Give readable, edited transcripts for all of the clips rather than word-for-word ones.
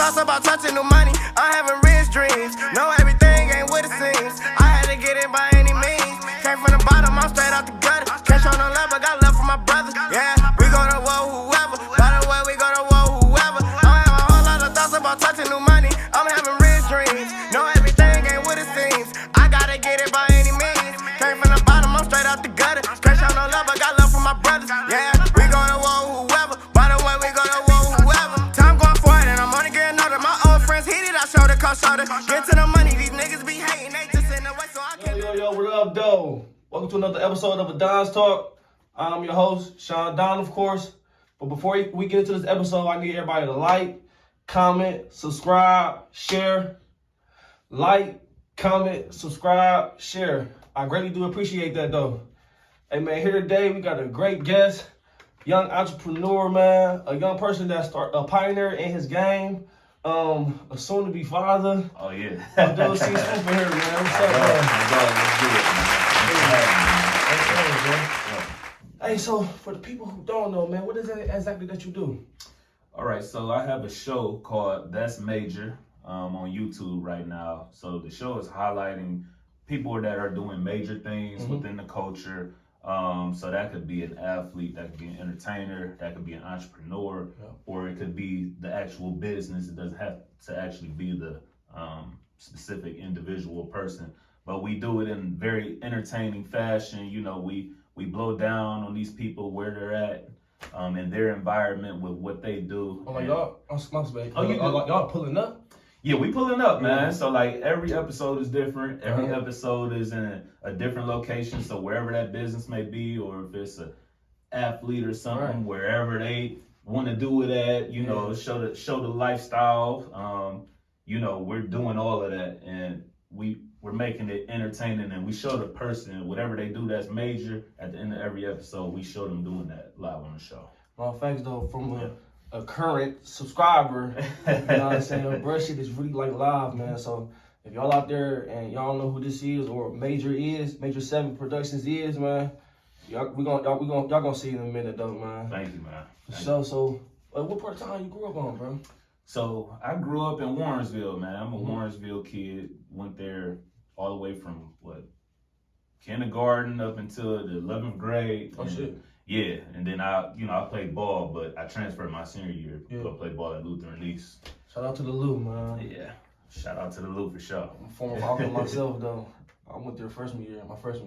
thoughts about touching new money. I'm having rich dreams. Know everything ain't what it seems. I had to get it by any means. Came from the bottom, I'm straight out the gutter. Can't show no love, but got love for my brothers. Yeah, we go to war, whoever. By the way, we go to war, whoever. I'm having a whole lot of thoughts about touching new money. I'm having rich dreams. Know everything ain't what it seems. I gotta get it by any means. Came from the bottom, I'm straight out the gutter. Can't show no love, but got love for my brothers. Yeah, we go to war, whoever. By the way, we go to war, whoever. Time going forward, and I'm only getting older. My old friends heated, I shoulder, cause shoulder. Get to the money, these niggas be hating. They just in the way, so I can't. Yo, what up, though? Welcome to another episode of A Don's Talk. I'm your host, ShawnDon, of course. But before we get into this episode, I need everybody to like, comment, subscribe, share. Like, comment, subscribe, share. I greatly do appreciate that, though. Hey, man, here today we got a great guest, young entrepreneur, man, a young person that's a pioneer in his game, a soon-to-be father. Oh, yeah. I'm doing C.Swoope here, man. What's up, man? Hey, so for the people who don't know, man, what is it exactly that you do? All right, so I have a show called That's Major on YouTube right now. So the show is highlighting people that are doing major things within the culture. So that could be an athlete, that could be an entertainer, that could be an entrepreneur, or it could be the actual business. It doesn't have to actually be the specific individual person. But we do it in very entertaining fashion. You know, we blow down on these people where they're at, in their environment with what they do. Oh, like y'all, y'all pulling up? Yeah, we pulling up, man. So like every episode is different. Every episode is in a different location. So wherever that business may be, or if it's an athlete or something, wherever they want to do it at, you know, show the lifestyle. You know, we're doing all of that, and we're making it entertaining, and we show the person whatever they do that's major. At the end of every episode, we show them doing that live on the show. Well, thanks though from a current subscriber. You know what I'm saying? Bro, shit is really like live, man. So if y'all out there and y'all know who this is or Major 7 Productions is, man, y'all gonna see it in a minute though, man. Thank you, man. So what part of town you grew up on, bro? So I grew up in Warrensville, man. I'm a Warrensville kid. Went there all the way from kindergarten up until the 11th grade. Oh, shit. Yeah, and then I played ball, but I transferred my senior year to play ball at Lutheran East. Shout out to the Lou, man. Yeah, shout out to the Lou for sure. I'm a former Falcon myself, though. I went there my freshman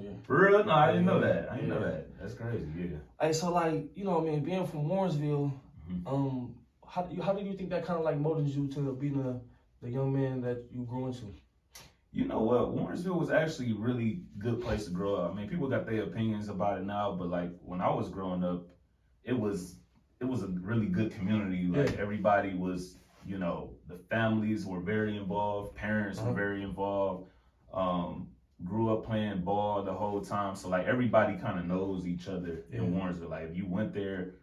year. For real? No, I didn't know that. I didn't know that. That's crazy, yeah. Hey, so like, you know what I mean, being from Warrensville, how do you think that kind of like motivated you to being the young man that you grew into? You know what? Warrensville was actually a really good place to grow up. I mean, people got their opinions about it now, but like when I was growing up, it was a really good community. Like everybody was, you know, the families were very involved, parents were very involved. Grew up playing ball the whole time, so like everybody kind of knows each other in Warrensville. Like if you went there,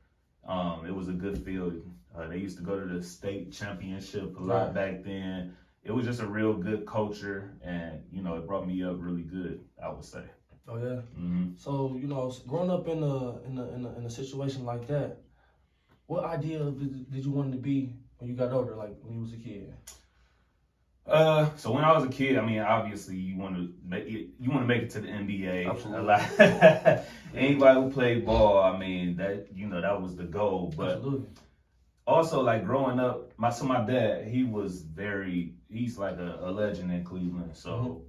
it was a good field. They used to go to the state championship a lot back then. It was just a real good culture, and you know, it brought me up really good, I would say. Oh yeah. So you know, growing up in a situation like that, what idea did you want to be when you got older, like when you was a kid? So when I was a kid, I mean, obviously you want to make it to the NBA. Absolutely. Anybody who played ball, I mean, that was the goal. But also, like growing up, my dad, he's like a legend in Cleveland. So,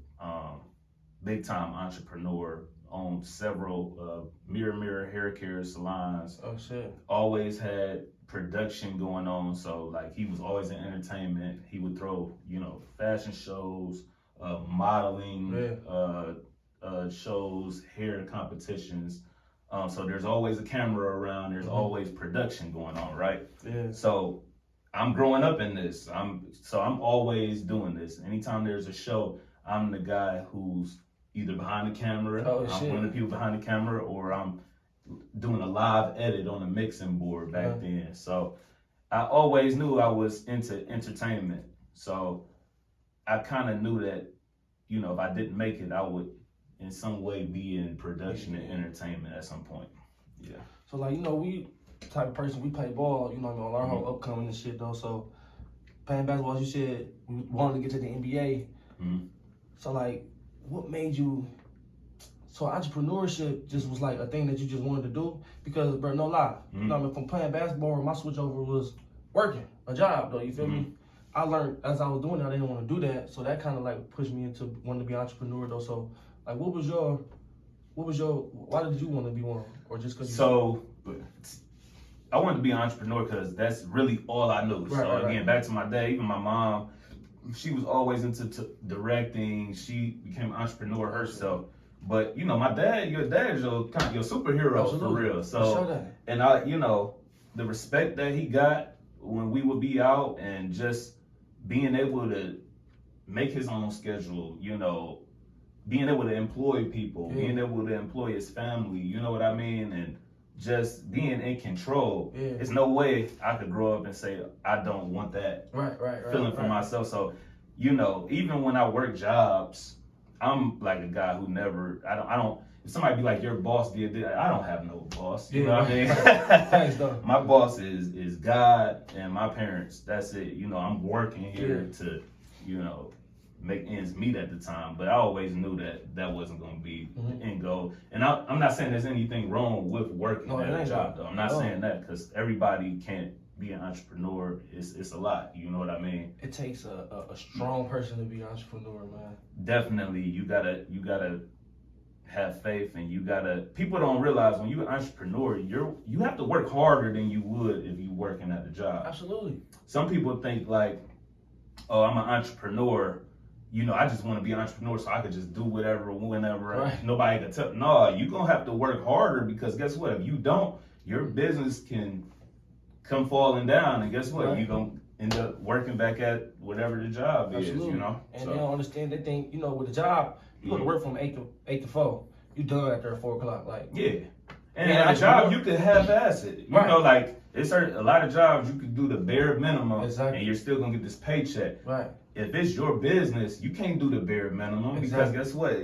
big time entrepreneur, owned several mirror hair care salons. Oh shit. Always had production going on. So like he was always in entertainment. He would throw, you know, fashion shows, modeling shows, hair competitions. So there's always a camera around, there's always production going on, right? Yeah. So I'm growing up in this. I'm always doing this. Anytime there's a show, I'm the guy who's either behind the camera, I'm one of the people behind the camera, or I'm doing a live edit on a mixing board back then. So I always knew I was into entertainment. So I kind of knew that, you know, if I didn't make it, I would in some way be in production and entertainment at some point. Yeah. So like, you know, we the type of person, we play ball, you know what I mean, on our whole upcoming and shit though. So playing basketball, as you said, we wanted to get to the NBA. Mm-hmm. So, like, what made you... So entrepreneurship just was like a thing that you just wanted to do? Because, bro, no lie. Mm-hmm. You know what I mean? From playing basketball, my switch over was working, a job, though. You feel me? I learned as I was doing it, I didn't want to do that. So that kind of like pushed me into wanting to be an entrepreneur, though. So, like, why did you want to be one? Or just because I wanted to be an entrepreneur because that's really all I knew. Right. Back to my dad, even my mom, she was always into directing. She became an entrepreneur herself. But you know, my dad, your dad is your superhero. Absolutely. For real. So, and I, you know, the respect that he got when we would be out and just being able to make his own schedule, you know, being able to employ people, being able to employ his family, you know what I mean, and just being in control. There's no way I could grow up and say I don't want that feeling for myself. So, you know, even when I work jobs, I'm like a guy who never, I don't, if somebody be like, your boss did this, I don't have no boss. You know what I mean? Thanks, though. My boss is God and my parents. That's it. You know, I'm working here to, you know, make ends meet at the time. But I always knew that wasn't going to be the end goal. And I'm not saying there's anything wrong with working at a job, though. I'm not saying that because everybody can't be an entrepreneur. It's a lot. You know what I mean? It takes a strong person to be an entrepreneur, man. Definitely. You gotta have faith, and people don't realize when you're an entrepreneur, you have to work harder than you would if you working at a job. Absolutely. Some people think like, oh, I'm an entrepreneur, you know, I just want to be an entrepreneur so I could just do whatever, whenever, nobody can tell. No, you're gonna have to work harder because guess what? If you don't, your business can come falling down, and guess what? You're gonna end up working back at whatever the job is, you know? And they don't understand, they think, you know, with the job, you go to work from 8 to 4. You done after 4 o'clock, like. Yeah. And at a job, you could half-ass it. You know, like, it's a lot of jobs you could do the bare minimum, and you're still gonna get this paycheck. Right. If it's your business, you can't do the bare minimum because guess what?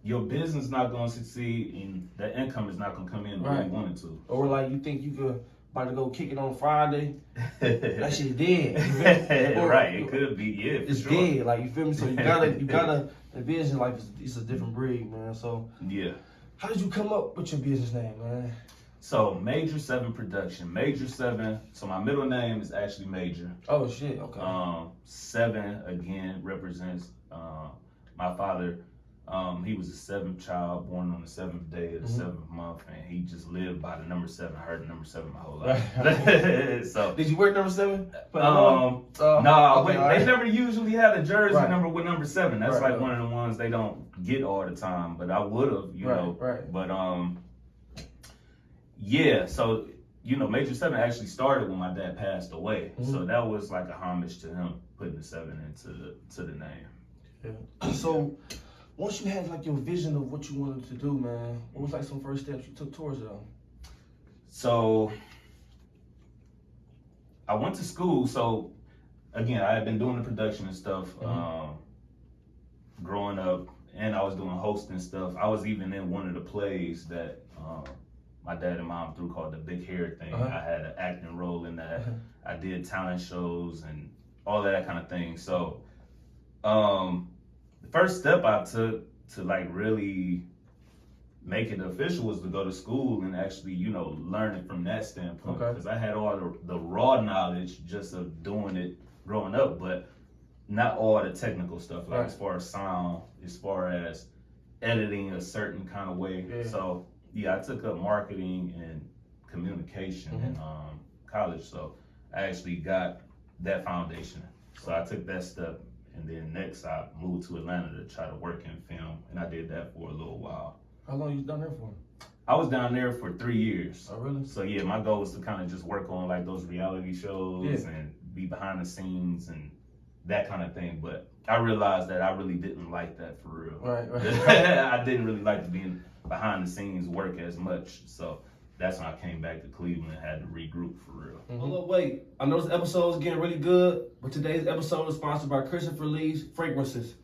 Your business not gonna succeed, and the income is not gonna come in the way you want it to. Or like you think you could about to go kick it on Friday, that shit dead. Right, it could be, it's dead. Like, you feel me? So you gotta envision like it's a different breed, man. So how did you come up with your business name, man? So Major 7 Production, Major 7. So my middle name is actually Major. Oh shit, okay. 7 again represents my father. He was the 7th child, born on the 7th day of the 7th month, and he just lived by the number 7. I heard the number 7 my whole life. So did you wear number 7? No, they never usually had a jersey number with number 7. That's one of the ones they don't get all the time. But I would have, you know. But so you know, Major 7 actually started when my dad passed away. So that was like a homage to him, putting the 7 into the name. Yeah. So once you had like your vision of what you wanted to do, man, what was like some first steps you took towards it? So I went to school. So again, I had been doing the production and stuff growing up, and I was doing hosting stuff. I was even in one of the plays that my dad and mom threw called The Big Hair Thing. I had an acting role in that. I did talent shows and all that kind of thing. So the first step I took to like really make it official was to go to school and actually, you know, learn it from that standpoint. Because I had all the raw knowledge just of doing it growing up, but not all the technical stuff, like as far as sound, as far as editing a certain kind of way. So I took up marketing and communication in college. So I actually got that foundation. So I took that step. And then next, I moved to Atlanta to try to work in film, and I did that for a little while. How long you down there for? I was down there for 3 years. Oh, really? So yeah, my goal was to kind of just work on like those reality shows and be behind the scenes and that kind of thing. But I realized that I really didn't like that for real. Right. I didn't really like being behind the scenes work as much. So that's when I came back to Cleveland and had to regroup for real. Hold up, wait. I know this episode is getting really good, but today's episode is sponsored by Christopher Lee's Fragrances.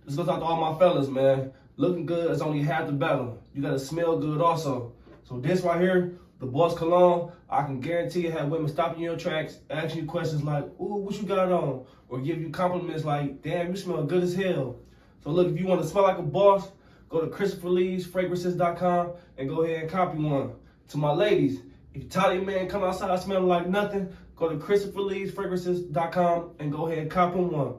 This goes out to all my fellas, man. Looking good is only half the battle. You gotta smell good also. So this right here, the Boss Cologne, I can guarantee you have women stopping you in your tracks, asking you questions like, ooh, what you got on? Or give you compliments like, damn, you smell good as hell. So look, if you want to smell like a boss, go to ChristopherLeesFragrances.com and go ahead and copy one. To my ladies, if you tired of your man come outside smelling like nothing, go to ChristopherLeesFragrances.com and go ahead and copy one.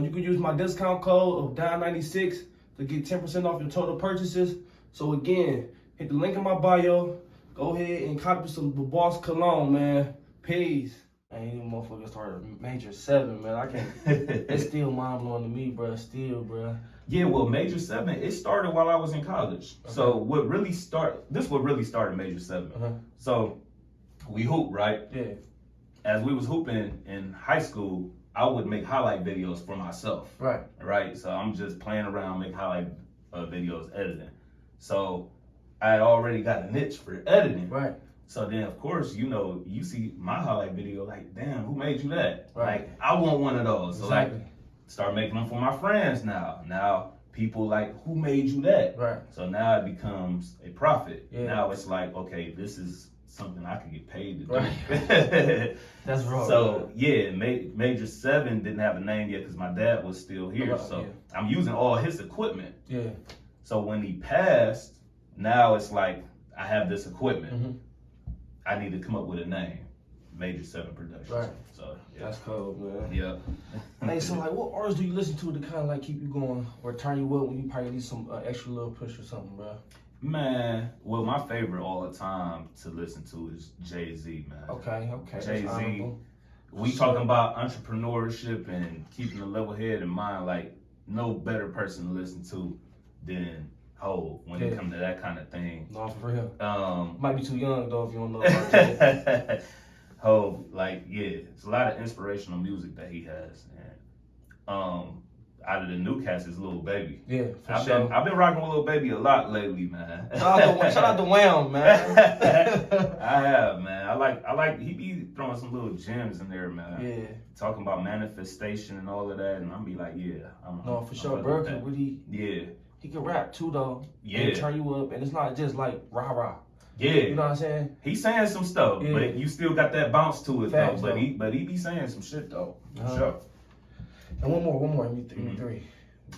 You can use my discount code of Don96 to get 10% off your total purchases. So again, hit the link in my bio. Go ahead and copy some Boss Cologne, man. Peace. Man, you motherfuckers started Major 7, man. I can't. It's still mind blowing to me, bro. Still, bro. Yeah, well, Major 7, it started while I was in college. Okay. So what really started Major 7. Uh-huh. So we hoop, right? Yeah. As we was hooping in high school, I would make highlight videos for myself. Right. Right. So I'm just playing around, make highlight videos, editing. So I had already got a niche for editing. Right. So then, of course, you know, you see my highlight video, like, damn, who made you that? Right. Like, I want one of those. Exactly. So, like, start making them for my friends now. Now, people like, who made you that? Right. So now it becomes a profit. Yeah. Now it's like, okay, this is something I can get paid to do. Right. That's wrong. So, yeah, Major 7 didn't have a name yet because my dad was still here. So I'm using all his equipment. Yeah. So when he passed, now it's like, I have this equipment. Mm-hmm. I need to come up with a name. Major 7 Productions. Right. So yeah. That's cool, man. Yeah. Hey, so like, what artists do you listen to kind of like keep you going or turn you up when you probably need some extra little push or something, bro? Man, well, my favorite all the time to listen to is Jay-Z, man. Okay. Jay-Z. We talking about entrepreneurship and keeping a level head in mind. Like, no better person to listen to than Hov when it comes to that kind of thing. No, for real. Might be too young though if you don't know about Jay. Hov, like, yeah, it's a lot of inspirational music that he has. And out of the new cast is Lil Baby. Yeah, I've been rocking with Lil Baby a lot lately, man. Shout out to Wham, man. I have, man. I like he be throwing some little gems in there, man. Yeah. Talking about manifestation and all of that, and I'm be like, yeah. I'm sure, bro can really. Yeah. He can rap too, though. Yeah. And turn you up, and it's not just like rah rah. Yeah. You know what I'm saying? He's saying some stuff, but you still got that bounce to it, facts, though. But he be saying some shit, though. For sure. And one more. Give me three.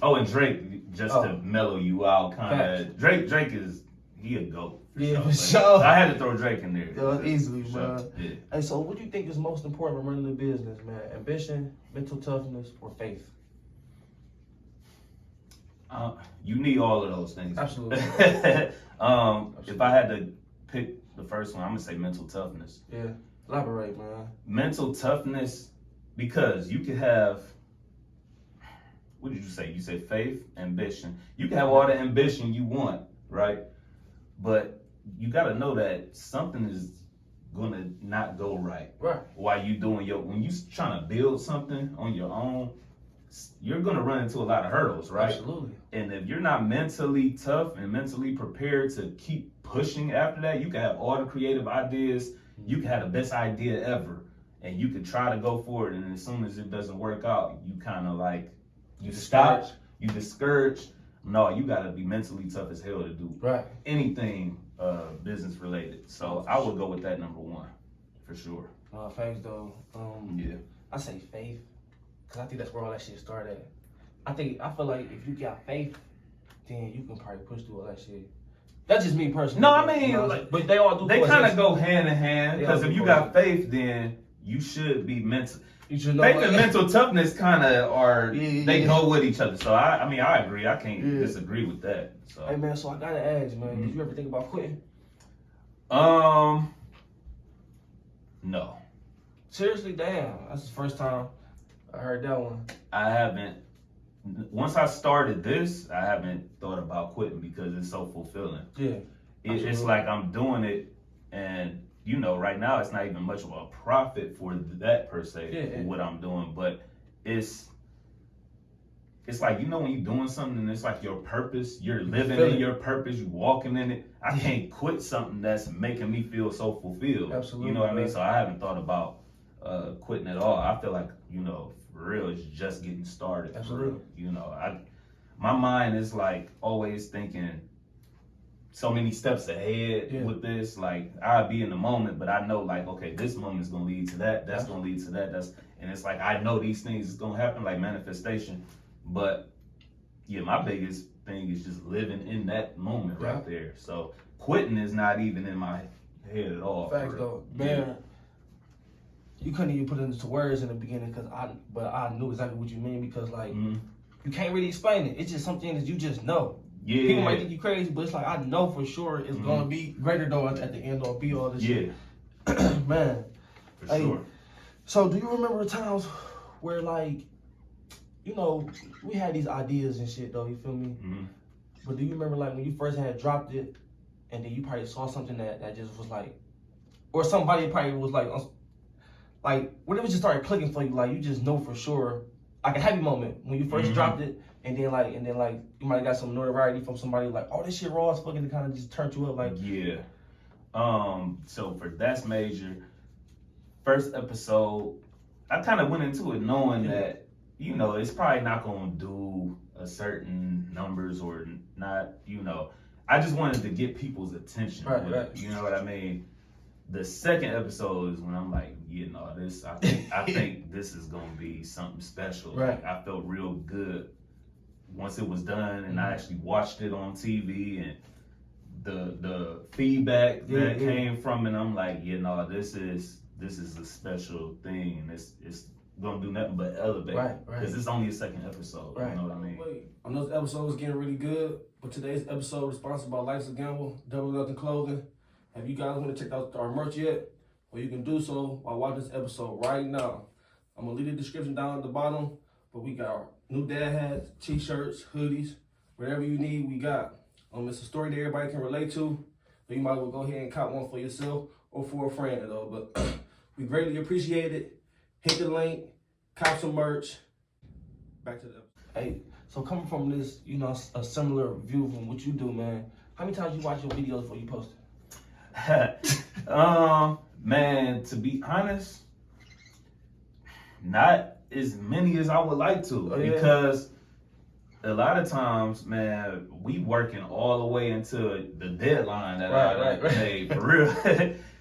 Oh, and Drake, just to mellow you out, kind of. Drake is, he a GOAT. For sure. I had to throw Drake in there. Yeah, easily, man. Yeah. Hey, so what do you think is most important when running a business, man? Ambition, mental toughness, or faith? You need all of those things. Absolutely. If I had to pick the first one, I'm gonna say mental toughness. Yeah. Elaborate, man. Mental toughness, because you could have, what did you say? You said faith, ambition. You can have all the ambition you want, right? But you got to know that something is going to not go right. Right. While you doing when you trying to build something on your own, you're going to run into a lot of hurdles, right? Absolutely. And if you're not mentally tough and mentally prepared to keep pushing after that, you can have all the creative ideas. You can have the best idea ever. And you can try to go for it. And as soon as it doesn't work out, you kind of like, you stop, you discouraged. No, you got to be mentally tough as hell to do anything business related. So I would go with that number one for sure. Faith though. Yeah. I say faith because I think that's where all that shit started. I feel like if you got faith, then you can probably push through all that shit. That's just me personally. No, I mean, like, but they all do. They kind of go hand in hand because if you got faith, then you should be mental. You should know faith and mental toughness kind of are they go with each other. So I mean I agree. I can't disagree with that. So hey man, so I gotta ask, man, did you ever think about quitting? No. Seriously, damn. That's the first time I heard that one. I haven't. Once I started this, I haven't thought about quitting because it's so fulfilling. Yeah. It's like I'm doing it and you know, right now it's not even much of a profit for that per se, for what I'm doing, but it's like, you know, when you're doing something and it's like your purpose, you're living in your purpose, you're walking in it. I can't quit something that's making me feel so fulfilled. Absolutely. You know what I mean? So I haven't thought about quitting at all. I feel like, you know, for real, it's just getting started. Absolutely. You know, my mind is like always thinking so many steps ahead with this. Like I'll be in the moment, but I know like, okay, this moment is gonna lead to that. That's gonna lead to that. And it's like I know these things is gonna happen, like manifestation. But yeah, my biggest thing is just living in that moment right there. So quitting is not even in my head at all. Facts though, man. You couldn't even put it into words in the beginning, but I knew exactly what you mean because like you can't really explain it. It's just something that you just know. Yeah. People might think you crazy, but it's like I know for sure it's gonna be greater though at the end or be all this shit. Man. For sure. So do you remember the times where like, you know, we had these ideas and shit though, you feel me? But do you remember like when you first had dropped it and then you probably saw something that just was like, or somebody probably was like when it was just started clicking for you, like you just know for sure, like a happy moment when you first dropped it, and then like you might have got some notoriety from somebody like, oh, this shit raw as fucking, to kind of just turned you up, like. Yeah. So for That's Major, first episode, I kind of went into it knowing that, you know, it's probably not gonna do a certain numbers or not, you know. I just wanted to get people's attention. Right. You know what I mean? The second episode is when I'm like, you know, this. I think this is gonna be something special. Right. Like, I felt real good once it was done, and I actually watched it on TV, and the feedback that came from it. I'm like, you know, this is a special thing, and it's gonna do nothing but elevate. Right. Because it's only a second episode. Right. You know what I mean? I know this episode is getting really good, but today's episode is sponsored by Life's a Gamble, Double Nothing Clothing. If you guys want to check out our merch yet, well, you can do so while watching this episode right now. I'm going to leave the description down at the bottom, but we got our new dad hats, t-shirts, hoodies, whatever you need, we got. It's a story that everybody can relate to, so you might as well go ahead and cop one for yourself or for a friend, though. But we greatly appreciate it. Hit the link, cop some merch. Back to the episode. Hey, so coming from this, you know, a similar view from what you do, man, how many times you watch your videos before you post it? Man, to be honest, not as many as I would like to, because a lot of times, man, we working all the way into the deadline that I made, for real.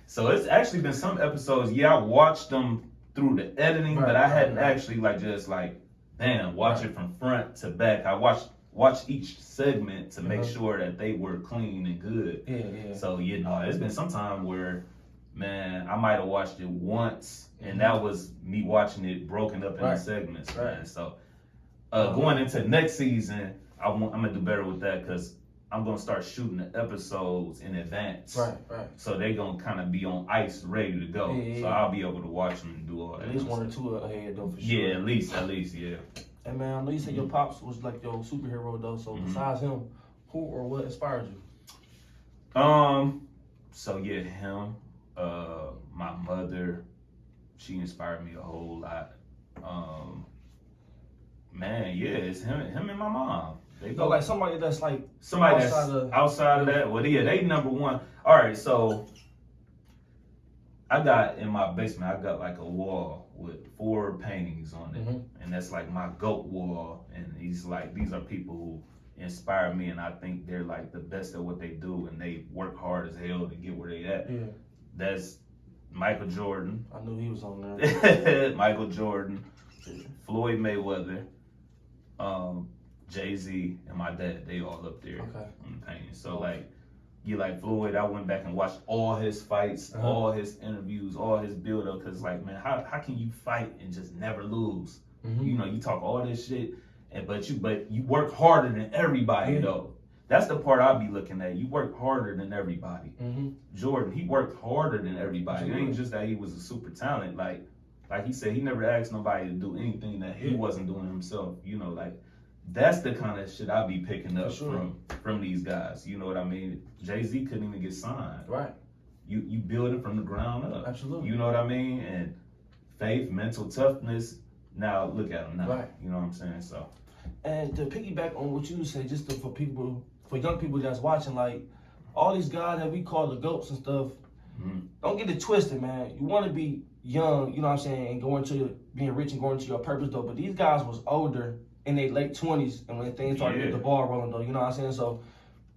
So it's actually been some episodes, I watched them through the editing, but I hadn't actually watch it from front to back. I watch each segment to make sure that they were clean and good. So, you know, it's been some time where, man, I might have watched it once, and that was me watching it broken up into segments, man. So, going into next season, I'm going to do better with that, because I'm going to start shooting the episodes in advance. Right. So they're going to kind of be on ice, ready to go. So I'll be able to watch them and do all that. At least one or two ahead, though, for sure. Yeah, at least, yeah. Hey man, I know you said your pops was like your superhero though, so besides him, who or what inspired you? So yeah, him, my mother, she inspired me a whole lot. Man, yeah, it's him and my mom. They go like somebody that's like outside of that. Well, yeah, they number one. All right, so I got in my basement, I got like a wall with 4 paintings on it, and that's like my GOAT wall. And these are people who inspire me, and I think they're like the best at what they do, and they work hard as hell to get where they at. That's Michael Jordan. I knew he was on there. Michael Jordan, Floyd Mayweather, Jay-Z, and my dad. They all up there on the painting. So like, you like Floyd, I went back and watched all his fights, all his interviews, all his build-up, because like, man, how can you fight and just never lose? You know, you talk all this shit, but you work harder than everybody though. That's the part I'll be looking at. You work harder than everybody. Jordan, he worked harder than everybody. It ain't just that he was a super talent. Like he said, he never asked nobody to do anything that he wasn't doing himself. You know, like, that's the kind of shit I'll be picking up from these guys. You know what I mean? Jay-Z couldn't even get signed. Right. You build it from the ground up. Absolutely. You know what I mean? And faith, mental toughness. Now look at them now. Right. You know what I'm saying? So. And to piggyback on what you said, just for young people that's watching, like all these guys that we call the GOATs and stuff, don't get it twisted, man. You want to be young, you know what I'm saying, and go into being rich and going into your purpose though. But these guys was older in their late 20s, and when things started to get the ball rolling though, you know what I'm saying? So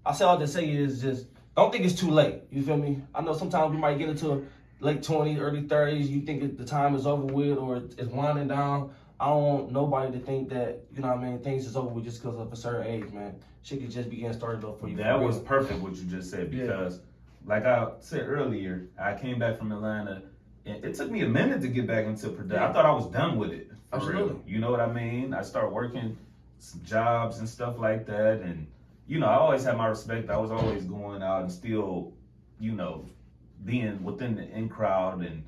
I say all to say is just don't think it's too late. You feel me? I know sometimes we might get into late 20s, early 30s. You think the time is over with or it's winding down. I don't want nobody to think that, you know what I mean, things is over with just because of a certain age, man. Shit could just be getting started up for you. That was perfect what you just said because, like I said earlier, I came back from Atlanta and it took me a minute to get back into production. I thought I was done with it. Absolutely. Real. You know what I mean? I started working some jobs and stuff like that. And, you know, I always had my respect. I was always going out and still, you know, being within the in crowd and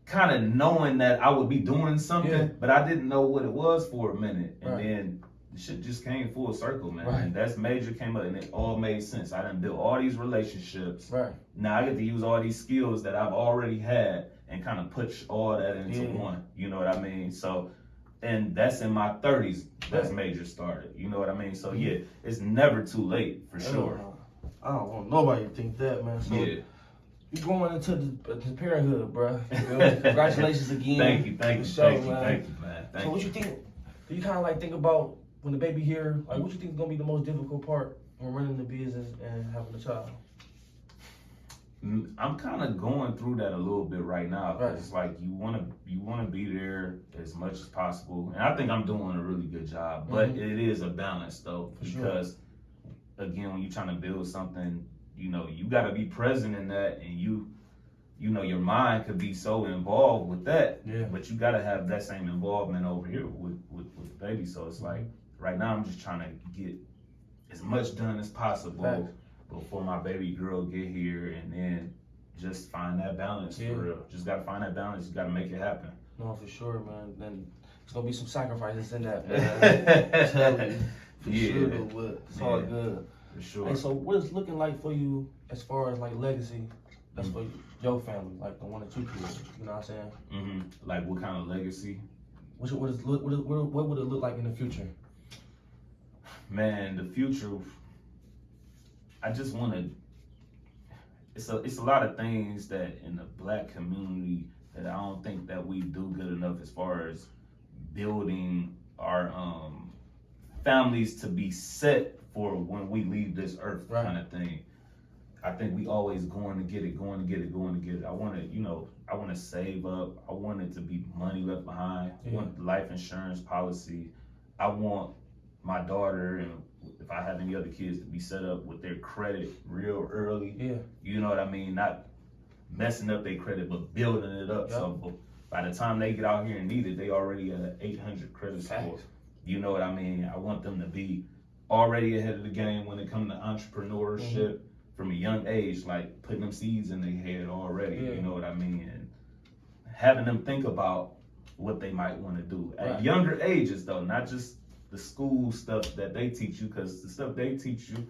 kind of knowing that I would be doing something, but I didn't know what it was for a minute. And then the shit just came full circle, man. And that's major came up and it all made sense. I done built all these relationships. Now I get to use all these skills that I've already had and kind of push all that into one. You know what I mean? So, and that's in my 30s. That's major started. You know what I mean? So yeah, it's never too late for sure. I don't want nobody to think that, man. So you're going into the parenthood, bro. Congratulations again. Thank you, man. So what you think? Do you kind of like think about when the baby here? Like, what you think is gonna be the most difficult part when running the business and having a child? I'm kind of going through that a little bit right now. It's like you wanna be there as much as possible, and I think I'm doing a really good job. But it is a balance though, because again, when you're trying to build something, you know, you got to be present in that, and you know, your mind could be so involved with that. But you got to have that same involvement over here with the baby. So it's like right now I'm just trying to get as much done as possible before my baby girl get here, and then just find that balance for real. Just got to find that balance. You got to make it happen. No, for sure, man. And there's gonna be some sacrifices in that, man. For sure, but it's all good. For sure. Hey, so what is looking like for you as far as like legacy? That's for your family, like the 1 or 2 kids. You know what I'm saying? Like what kind of legacy? What would it look like in the future? Man, the future. I just want to. It's a lot of things that in the Black community that I don't think that we do good enough as far as building our families to be set for when we leave this earth kind of thing. I think we always going to get it. I want to save up. I want it to be money left behind. I want life insurance policy. I want my daughter, and if I have any other kids, to be set up with their credit real early. You know what I mean? Not messing up their credit, but building it up. So by the time they get out here and need it, they already at an 800 credit score. You know what I mean? I want them to be already ahead of the game when it comes to entrepreneurship from a young age, like putting them seeds in their head already. You know what I mean? And having them think about what they might want to do at younger ages, though, not just the school stuff that they teach you, because the stuff they teach you,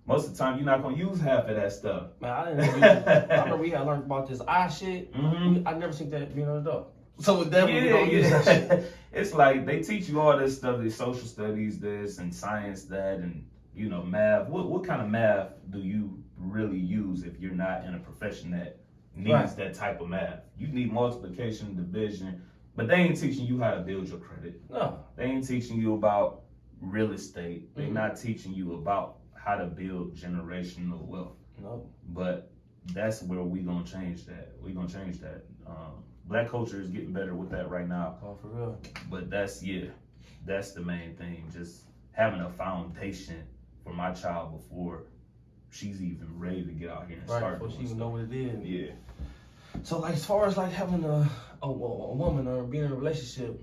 most of the time you're not gonna use half of that stuff. Man, I remember we had learned about this eye shit. I never seen that being an adult. So definitely don't use that shit. It's like they teach you all this stuff, the social studies, this, and science, that, and you know, math. What kind of math do you really use if you're not in a profession that needs that type of math? You need multiplication, division, but they ain't teaching you how to build your credit. No. They ain't teaching you about real estate. They're not teaching you about how to build generational wealth. No. But that's where we gonna change that. Black culture is getting better with that right now. Oh, for real. But that's the main thing. Just having a foundation for my child before she's even ready to get out here and start before doing she even stuff. know what it is. Yeah. So like, as far as like having a woman or being in a relationship,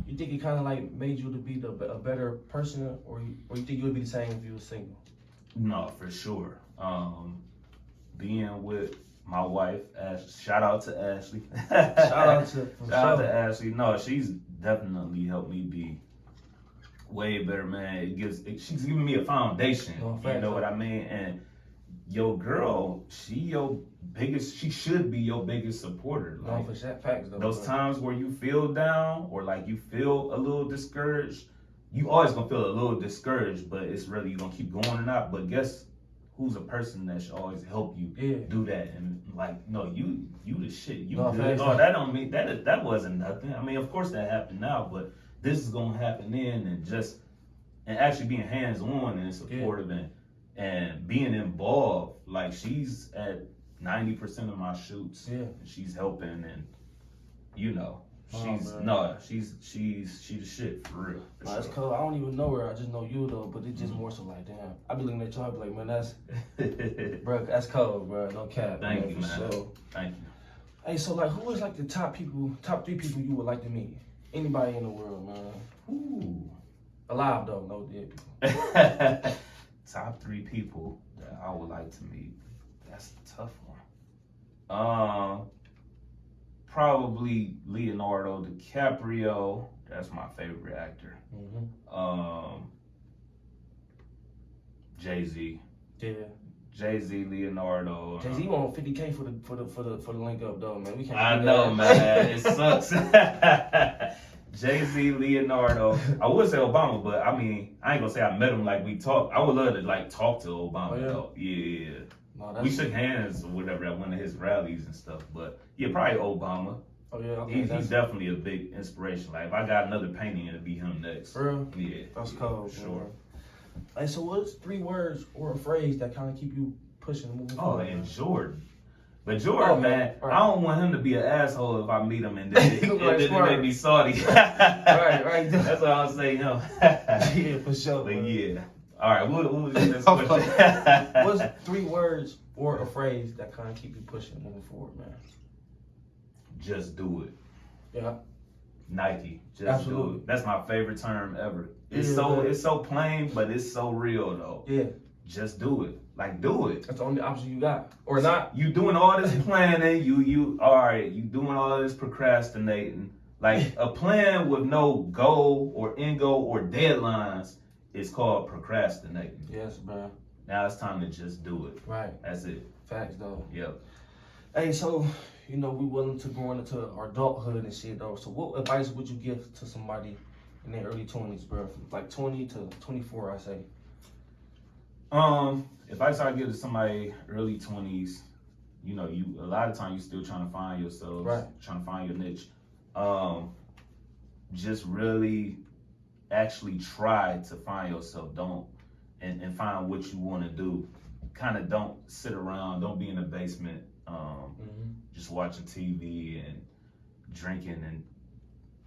you think it kind of like made you to be a better person, or you think you would be the same if you were single? No, for sure. Being with my wife, shout out to Ashley. Shout out to Ashley. No, she's definitely helped me be way better, man. She's giving me a foundation. You know what I mean? And your girl, she should be your biggest supporter. Like, no, for facts though. Those times where you feel down or like you feel a little discouraged, you always gonna feel a little discouraged, but it's really, you gonna keep going or not. But guess who's a person that should always help you do that? And like, no, you the shit. You good. Oh, that don't mean that wasn't nothing. I mean, of course that happened now, but this is gonna happen then, and actually being hands on and supportive and being involved. Like, she's at 90% of my shoots. Yeah. She's helping, and you know, she's the shit for real. Nah, that's cool. I don't even know her. I just know you though. But it's just more so like, damn. I be looking at y'all, I be like, man, that's, bro, that's cold, bro. No cap. Thank you, man. Sure. Thank you. Hey, so like, who is like the top 3 people you would like to meet? Anybody in the world, man. Ooh. Alive though, no dead people. Top 3 people that I would like to meet. That's a tough one. Probably Leonardo DiCaprio. That's my favorite actor. Jay-Z. Yeah. Jay-Z, Leonardo. Jay-Z want 50K for the link up though, man. We can't. I do know, that. man. It sucks. Jay-Z, Leonardo. I would say Obama, but I mean, I ain't gonna say I met him like we talked. I would love to like talk to Obama though. Yeah. No, We shook hands or whatever at one of his rallies and stuff. But yeah, probably Obama. Oh yeah, okay. He's definitely a big inspiration. Like if I got another painting, it'd be him next. For real? Yeah. That's cold. Sure. Man. Hey, so what's 3 words or a phrase that kind of keep you pushing and moving forward? And Jordan. But Jordan, man, right. I don't want him to be an asshole if I meet him and then it make me salty. right. That's what I'll say, no. Yeah, for sure. But man. yeah. All right, what was the next question? What's 3 words or a phrase that kind of keep you pushing and moving forward, man? Just do it. Yeah. Nike. Just Absolutely. do it. That's my favorite term ever. It's Yeah, it's so plain, but it's so real though. Yeah. Just do it. Like do it. That's the only option you got. Or not. You doing all this planning, you all right, you doing all this procrastinating. Like a plan with no goal or end goal or deadlines is called procrastinating. Yes, bro. Now it's time to just do it. Right. That's it. Facts, though. Yep. Hey, so, you know, we willing to go into our adulthood and shit, though. So what advice would you give to somebody in their early 20s, bro? From like 20 to 24, I say. Advice I give to somebody early 20s, you know, a lot of times you still trying to find yourself, right, trying to find your niche. Just really actually try to find yourself. And find what you want to do. Kind of don't sit around, don't be in the basement, just watching TV and drinking and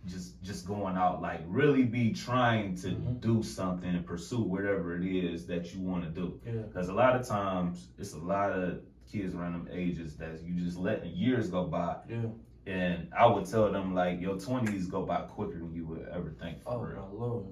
just going out. Like really be trying to do something and pursue whatever it is that you want to do. Because a lot of times it's a lot of kids around them ages that you just letting years go by. And I would tell them like your 20s go by quicker than you would ever think. For real. My Lord.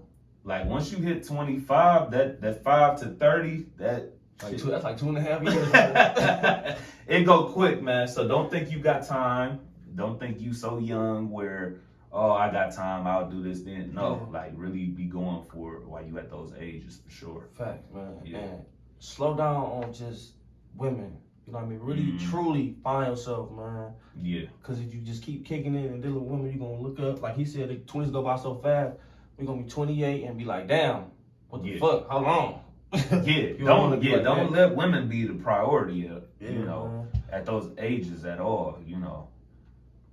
Like once you hit 25, that 5 to 30, that's like 2.5 years. Right? It go quick, man. So don't think you got time. Don't think you so young where, oh, I got time, I'll do this then. No, like really be going for it while you at those ages for sure. Fact, man. Yeah. And slow down on just women. You know what I mean? Really, truly find yourself, man. Yeah. Because if you just keep kicking it and dealing with women, you're going to look up. Like he said, the 20s go by so fast. We're going to be 28 and be like, damn, what the fuck? How long? Don't let women be the priority, you know, man, at those ages at all, you know.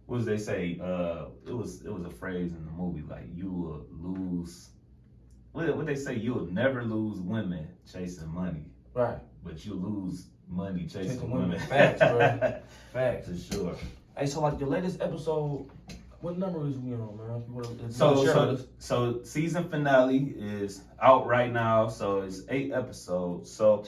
What does they say? It was a phrase in the movie, like you will lose, what they say, you'll never lose women chasing money. Right. But you'll lose money chasing women. Facts, bro. Facts. For sure. Hey, so like your latest episode, what number is we on, man? So season finale is out right now. So it's 8 episodes. So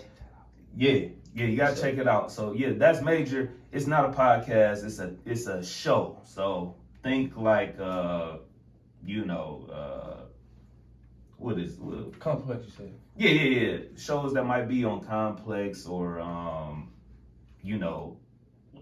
yeah, you gotta check it out. So yeah, that's major. It's not a podcast. It's a show. So think like what Complex, you said. Yeah. Shows that might be on Complex or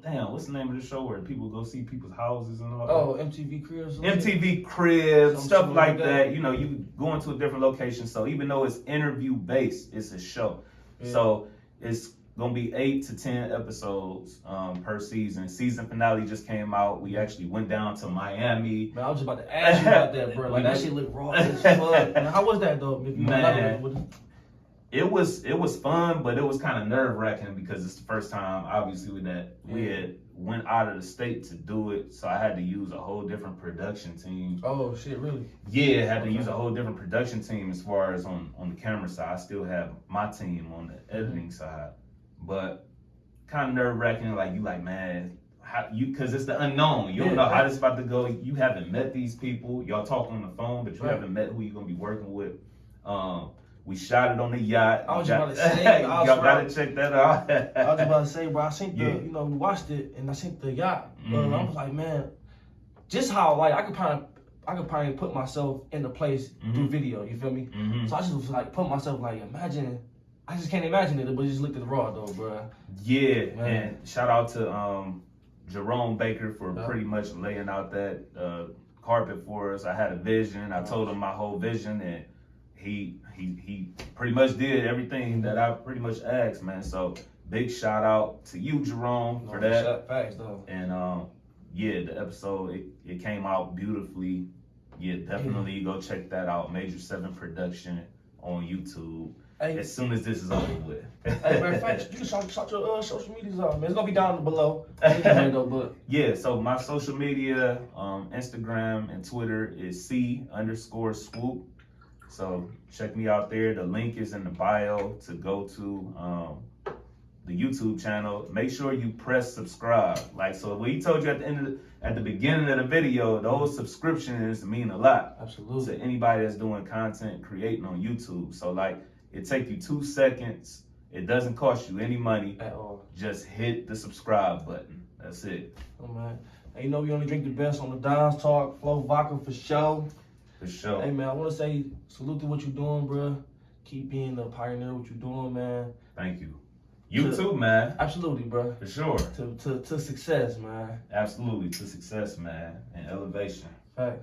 damn, what's the name of the show where people go see people's houses and all that? Oh, MTV Cribs. MTV Cribs, stuff like that. You know, you go into a different location. So even though it's interview based, it's a show. Yeah. So it's gonna be 8 to 10 episodes per season. Season finale just came out. We actually went down to Miami. Man, I was just about to ask you about that, bro. Like that shit look raw as fuck. Man, how was that though? Man. It was fun, but it was kind of nerve wracking because it's the first time, obviously, that we went out of the state to do it, so I had to use a whole different production team. Oh shit, really? Yeah, I had to use a whole different production team as far as on the camera side. I still have my team on the editing side, but kind of nerve wracking. Like you, like man, how you? Because it's the unknown. You don't know how this is about to go. You haven't met these people. Y'all talk on the phone, but you haven't met who you're gonna be working with. We shot it on the yacht. I was about to say, y'all gotta check that out. I was about to say, bro, I seen the, you know, we watched it and I seen the yacht. I was like, man, just how like I could probably put myself in the place through video. You feel me? So I just was like, put myself like, imagine. I just can't imagine it, but just looked at the raw though, bro. Yeah, man. And shout out to Jerome Baker for pretty much laying out that carpet for us. I had a vision. I told him my whole vision, and he pretty much did everything that I pretty much asked, man. So big shout out to you, Jerome, for that. Facts though. And yeah, the episode it came out beautifully. Yeah, definitely go check that out. Major 7 Production on YouTube. Hey, as soon as this is over with. Hey, matter of fact, you can shout your social medias out, man. It's gonna be down below. Yeah, so my social media, Instagram and Twitter is C_Swoope. So check me out there. The link is in the bio to go to the YouTube channel. Make sure you press subscribe. Like, so what he told you at the beginning of the video, those subscriptions mean a lot. Absolutely. To anybody that's doing content creating on YouTube. So like, it takes you 2 seconds. It doesn't cost you any money at all. Just hit the subscribe button. That's it. Oh man. Hey, you know we only drink the best on the Don's Talk. Flow Vodka for sure. For sure. Hey man, I want to say salute to what you're doing, bro. Keep being the pioneer. What you're doing, man. Thank you. You too, man. Absolutely, bro. For sure. To success, man. Absolutely, to success, man, and elevation. Fact.